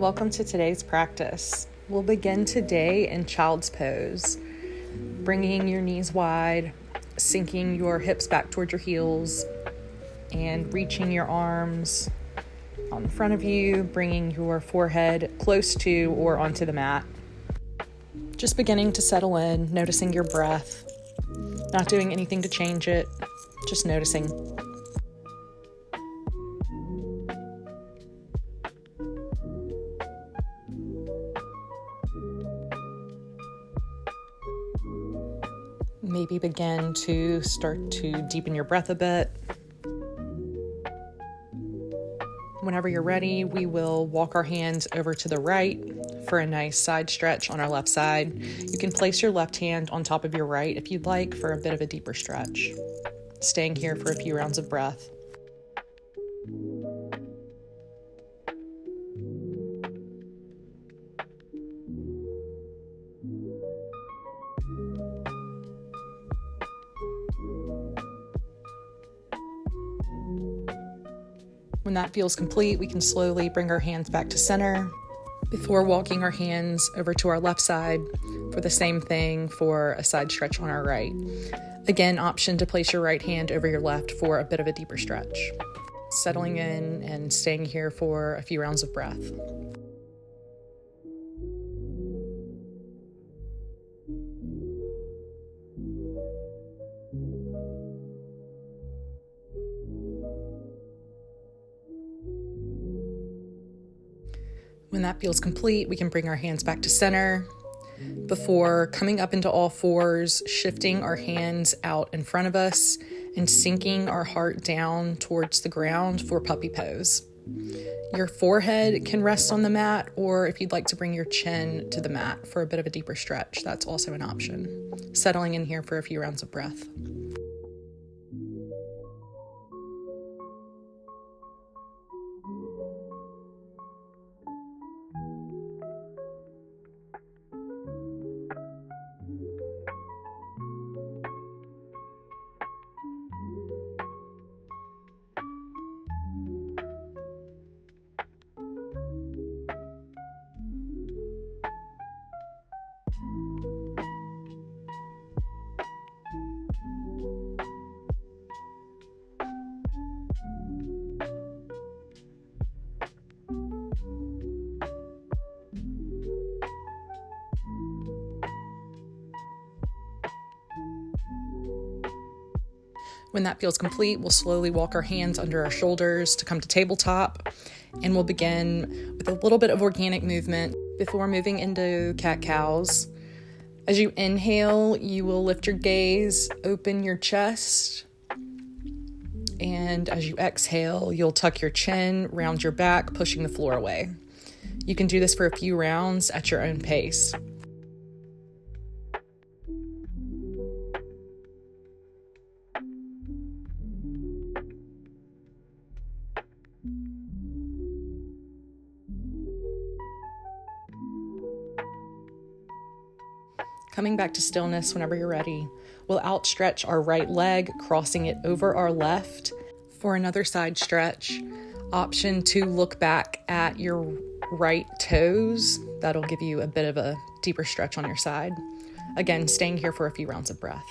Welcome to today's practice. We'll begin today in child's pose, bringing your knees wide, sinking your hips back towards your heels, and reaching your arms on the front of you, bringing your forehead close to or onto the mat. Just beginning to settle in, noticing your breath, not doing anything to change it, just noticing. Maybe begin to start to deepen your breath a bit. Whenever you're ready, we will walk our hands over to the right for a nice side stretch on our left side. You can place your left hand on top of your right if you'd like for a bit of a deeper stretch. Staying here for a few rounds of breath. When that feels complete, we can slowly bring our hands back to center before walking our hands over to our left side for the same thing for a side stretch on our right. Again, option to place your right hand over your left for a bit of a deeper stretch. Settling in and staying here for a few rounds of breath. When that feels complete, we can bring our hands back to center before coming up into all fours, shifting our hands out in front of us and sinking our heart down towards the ground for puppy pose. Your forehead can rest on the mat, or if you'd like to bring your chin to the mat for a bit of a deeper stretch, that's also an option. Settling in here for a few rounds of breath. When that feels complete, we'll slowly walk our hands under our shoulders to come to tabletop, and we'll begin with a little bit of organic movement before moving into cat-cows. As you inhale, you will lift your gaze, open your chest, and as you exhale, you'll tuck your chin, round your back, pushing the floor away. You can do this for a few rounds at your own pace. Coming back to stillness whenever you're ready, we'll outstretch our right leg, crossing it over our left for another side stretch. Option to look back at your right toes. That'll give you a bit of a deeper stretch on your side. Again, staying here for a few rounds of breath.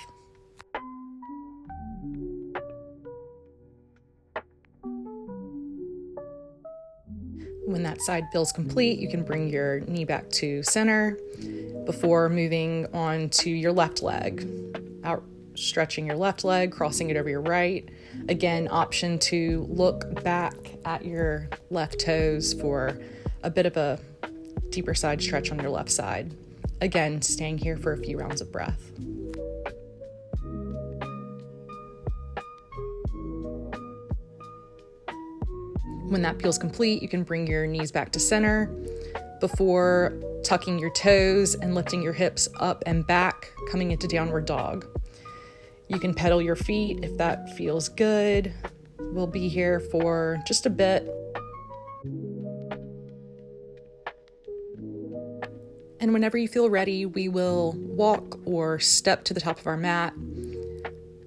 When that side feels complete, you can bring your knee back to center before moving on to your left leg. Out stretching your left leg, crossing it over your right. Again, option to look back at your left toes for a bit of a deeper side stretch on your left side. Again, staying here for a few rounds of breath. When that feels complete, you can bring your knees back to center before tucking your toes and lifting your hips up and back, coming into downward dog. You can pedal your feet if that feels good. We'll be here for just a bit. And whenever you feel ready, we will walk or step to the top of our mat,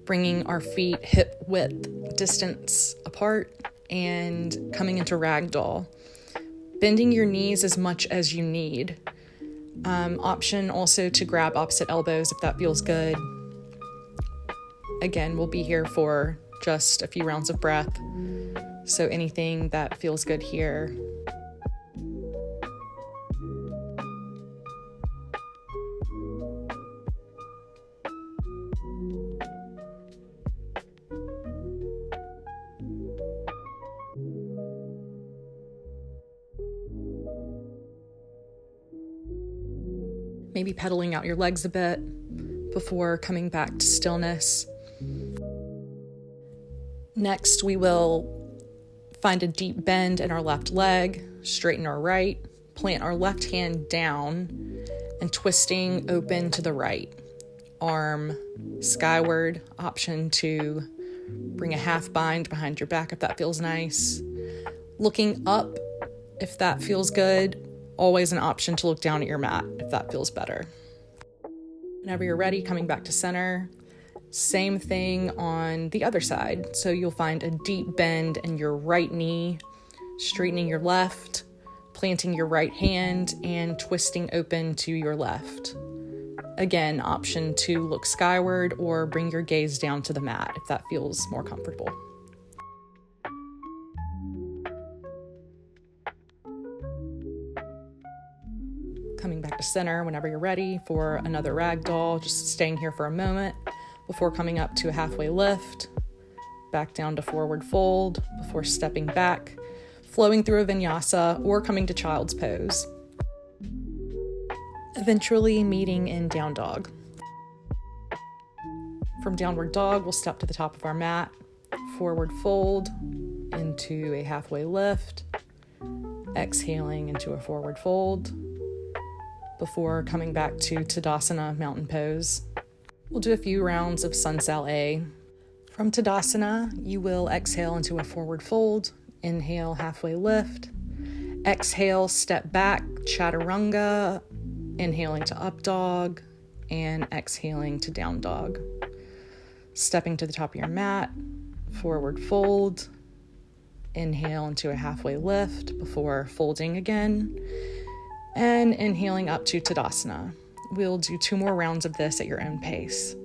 bringing our feet hip width distance apart and coming into ragdoll. bending your knees as much as you need. Option also to grab opposite elbows if that feels good. Again, we'll be here for just a few rounds of breath, so anything that feels good here. Maybe pedaling out your legs a bit before coming back to stillness. Next, we will find a deep bend in our left leg, straighten our right, plant our left hand down, and twisting open to the right. Arm skyward, option to bring a half bind behind your back if that feels nice. Looking up if that feels good. Always an option to look down at your mat if that feels better. Whenever you're ready, coming back to center. Same thing on the other side. So you'll find a deep bend in your right knee, straightening your left, planting your right hand, and twisting open to your left. Again, option to look skyward or bring your gaze down to the mat if that feels more comfortable. Coming back to center whenever you're ready for another ragdoll, just staying here for a moment before coming up to a halfway lift, back down to forward fold before stepping back, flowing through a vinyasa or coming to child's pose. Eventually meeting in down dog. From downward dog, we'll step to the top of our mat, forward fold into a halfway lift, exhaling into a forward fold, before coming back to Tadasana mountain pose. We'll do a few rounds of Sun Sal A. From Tadasana, you will exhale into a forward fold, inhale, halfway lift, exhale, step back, chaturanga, inhaling to up dog, and exhaling to down dog. Stepping to the top of your mat, forward fold, inhale into a halfway lift before folding again, and inhaling up to Tadasana. We'll do 2 more rounds of this at your own pace.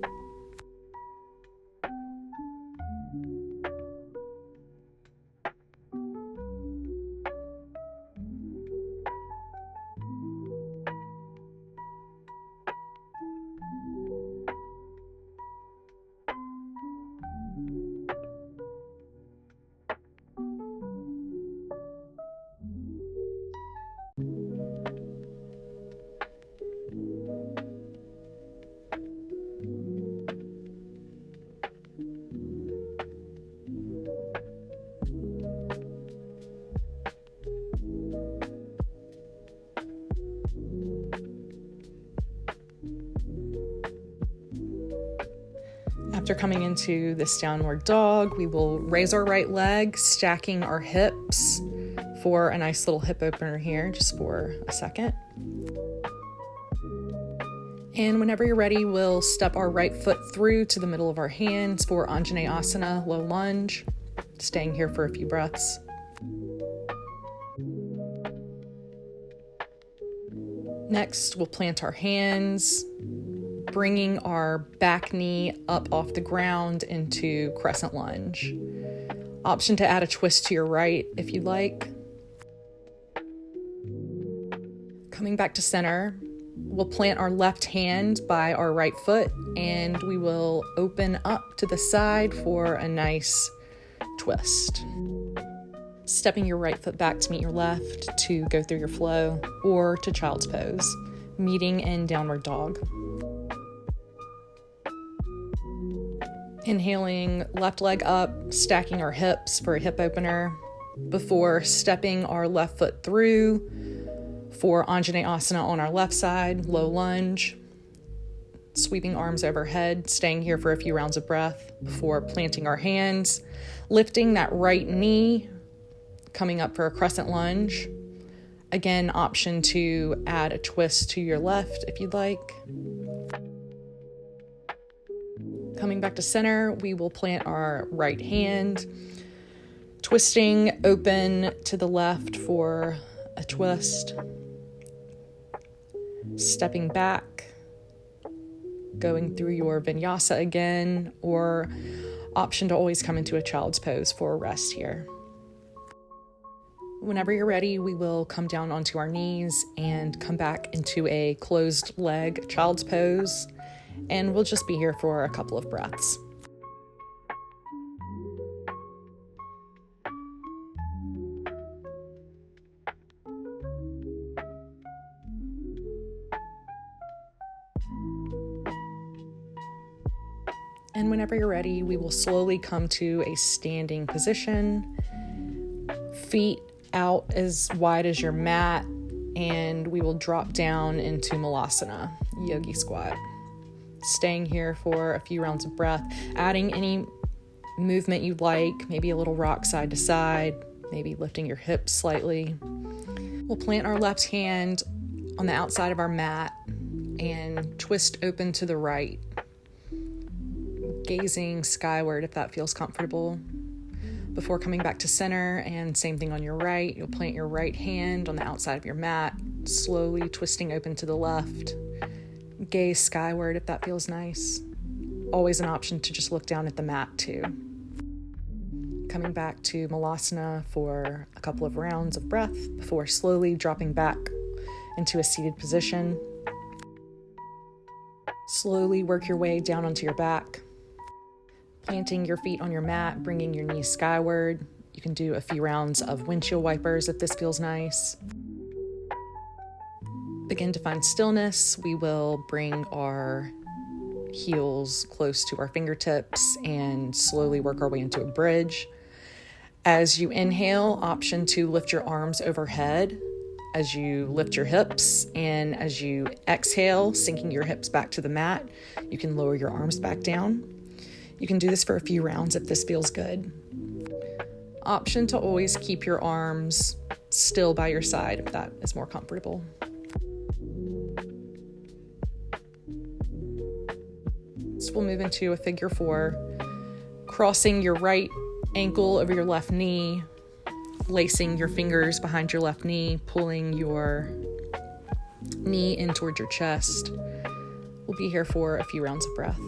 After coming into this downward dog, we will raise our right leg, stacking our hips for a nice little hip opener here, just for a second. And whenever you're ready, we'll step our right foot through to the middle of our hands for Anjaneyasana, low lunge, staying here for a few breaths. Next, we'll plant our hands, bringing our back knee up off the ground into crescent lunge. Option to add a twist to your right if you'd like. Coming back to center, we'll plant our left hand by our right foot and we will open up to the side for a nice twist. Stepping your right foot back to meet your left to go through your flow, or to child's pose, meeting in downward dog. Inhaling left leg up, stacking our hips for a hip opener before stepping our left foot through for Anjaneyasana on our left side, low lunge. Sweeping arms overhead, staying here for a few rounds of breath before planting our hands, lifting that right knee, coming up for a crescent lunge. Again, option to add a twist to your left if you'd like. Coming back to center, we will plant our right hand, twisting open to the left for a twist, stepping back, going through your vinyasa again, or option to always come into a child's pose for a rest here. Whenever you're ready, we will come down onto our knees and come back into a closed leg child's pose, and we'll just be here for a couple of breaths. And whenever you're ready, we will slowly come to a standing position, feet out as wide as your mat, and we will drop down into Malasana, yogi squat. Staying here for a few rounds of breath, adding any movement you'd like, maybe a little rock side to side, maybe lifting your hips slightly. We'll plant our left hand on the outside of our mat and twist open to the right, gazing skyward if that feels comfortable. Before coming back to center, and same thing on your right, you'll plant your right hand on the outside of your mat, slowly twisting open to the left. Gaze skyward if that feels nice. Always an option to just look down at the mat too. Coming back to Malasana for a couple of rounds of breath before slowly dropping back into a seated position. Slowly work your way down onto your back. Planting your feet on your mat, bringing your knees skyward. You can do a few rounds of windshield wipers if this feels nice. Begin to find stillness. We will bring our heels close to our fingertips and slowly work our way into a bridge. As you inhale, option to lift your arms overhead as you lift your hips, and as you exhale, sinking your hips back to the mat, you can lower your arms back down. You can do this for a few rounds if this feels good. Option to always keep your arms still by your side if that is more comfortable. So we'll move into a figure 4, crossing your right ankle over your left knee, lacing your fingers behind your left knee, pulling your knee in towards your chest. We'll be here for a few rounds of breath.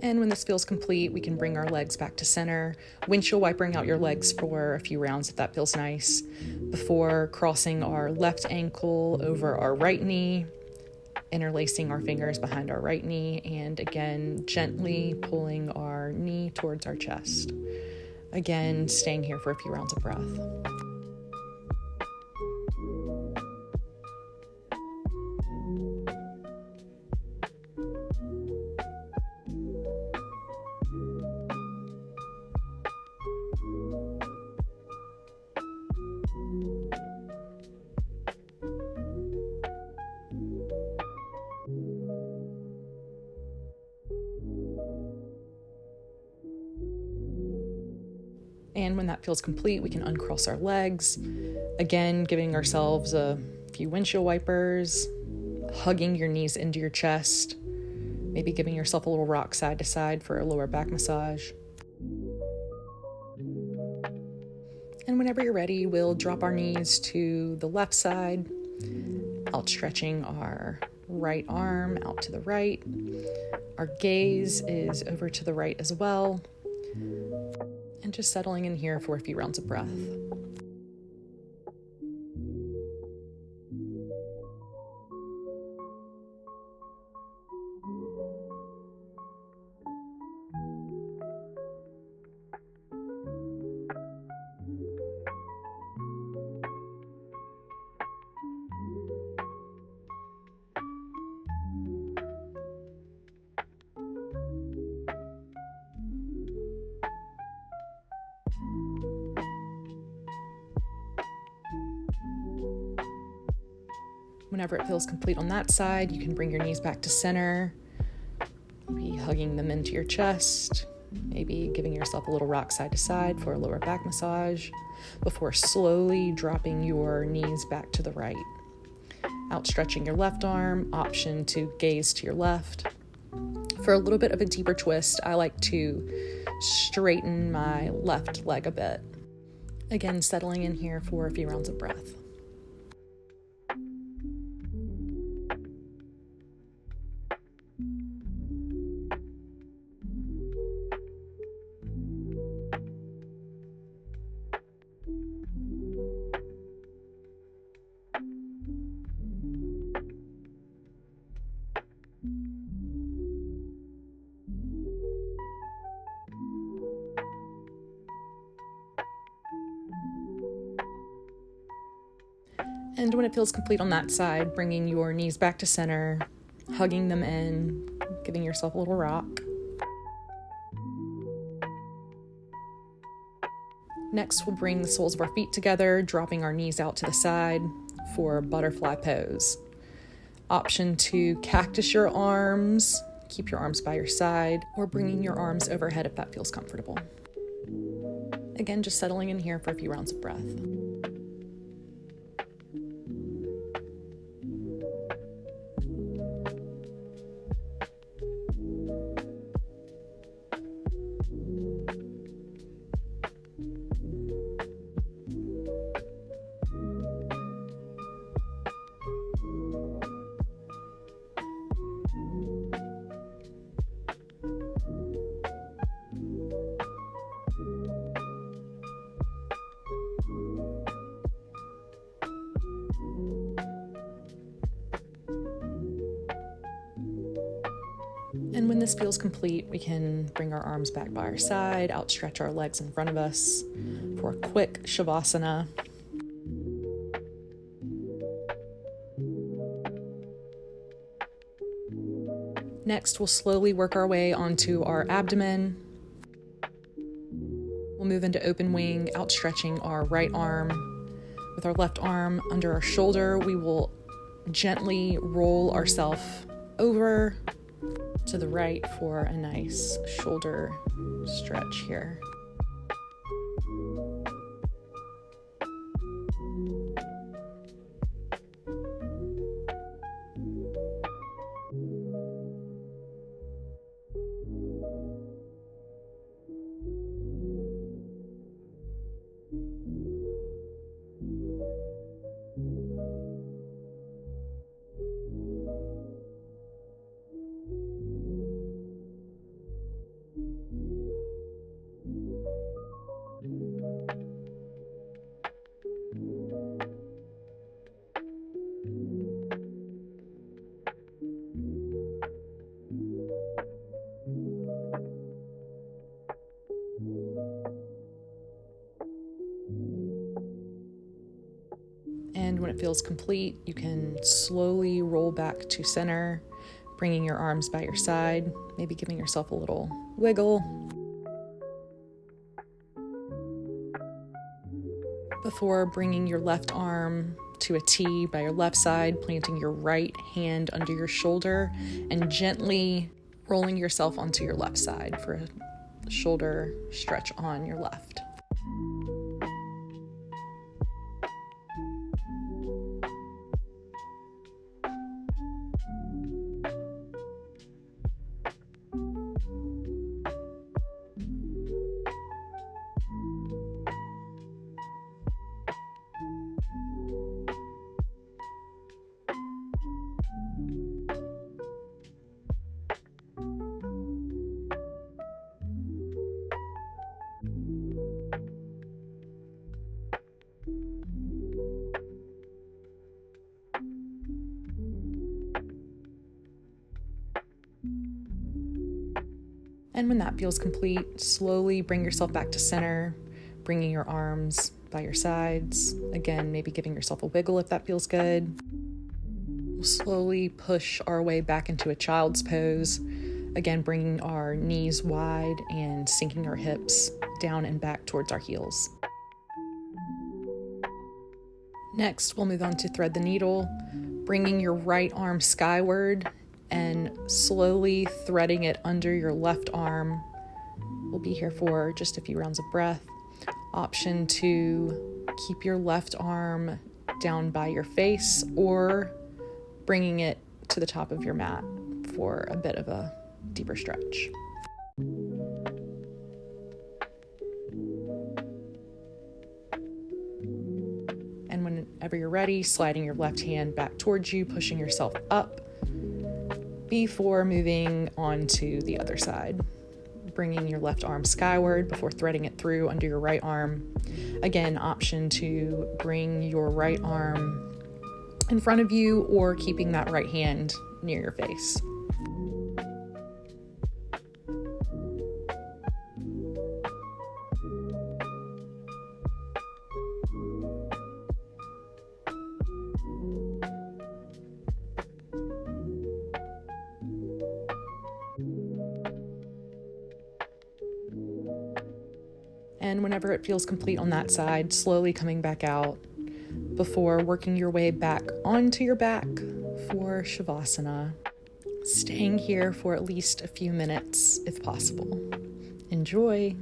And when this feels complete, we can bring our legs back to center, windshield wipering out your legs for a few rounds if that feels nice, before crossing our left ankle over our right knee, interlacing our fingers behind our right knee, and again, gently pulling our knee towards our chest. Again, staying here for a few rounds of breath. And when that feels complete, we can uncross our legs. Again, giving ourselves a few windshield wipers, hugging your knees into your chest, maybe giving yourself a little rock side to side for a lower back massage. And whenever you're ready, we'll drop our knees to the left side, outstretching our right arm out to the right. Our gaze is over to the right as well. And just settling in here for a few rounds of breath. Whenever it feels complete on that side, you can bring your knees back to center, maybe hugging them into your chest, maybe giving yourself a little rock side to side for a lower back massage, before slowly dropping your knees back to the right. Outstretching your left arm, option to gaze to your left For a little bit of a deeper twist, I like to straighten my left leg a bit. Again, settling in here for a few rounds of breath. And when it feels complete on that side, bringing your knees back to center, hugging them in, giving yourself a little rock. Next, we'll bring the soles of our feet together, dropping our knees out to the side for butterfly pose. Option 2, cactus your arms, keep your arms by your side, or bringing your arms overhead if that feels comfortable. Again, just settling in here for a few rounds of breath. And when this feels complete, we can bring our arms back by our side, outstretch our legs in front of us for a quick Shavasana. Next, we'll slowly work our way onto our abdomen. We'll move into open wing, outstretching our right arm. With our left arm under our shoulder, we will gently roll ourselves over to the right for a nice shoulder stretch here. And when it feels complete, you can slowly roll back to center, bringing your arms by your side, maybe giving yourself a little wiggle. Before bringing your left arm to a T by your left side, planting your right hand under your shoulder, and gently rolling yourself onto your left side for a shoulder stretch on your left. And when that feels complete, slowly bring yourself back to center, bringing your arms by your sides. Again, maybe giving yourself a wiggle if that feels good. We'll slowly push our way back into a child's pose. Again, bringing our knees wide and sinking our hips down and back towards our heels. Next, we'll move on to thread the needle, bringing your right arm skyward and slowly threading it under your left arm. We'll be here for just a few rounds of breath. Option 2, keep your left arm down by your face or bringing it to the top of your mat for a bit of a deeper stretch. And whenever you're ready, sliding your left hand back towards you, pushing yourself up before moving on to the other side. Bringing your left arm skyward before threading it through under your right arm. Again, option to bring your right arm in front of you or keeping that right hand near your face. And whenever it feels complete on that side, slowly coming back out before working your way back onto your back for Shavasana. Staying here for at least a few minutes if possible. Enjoy!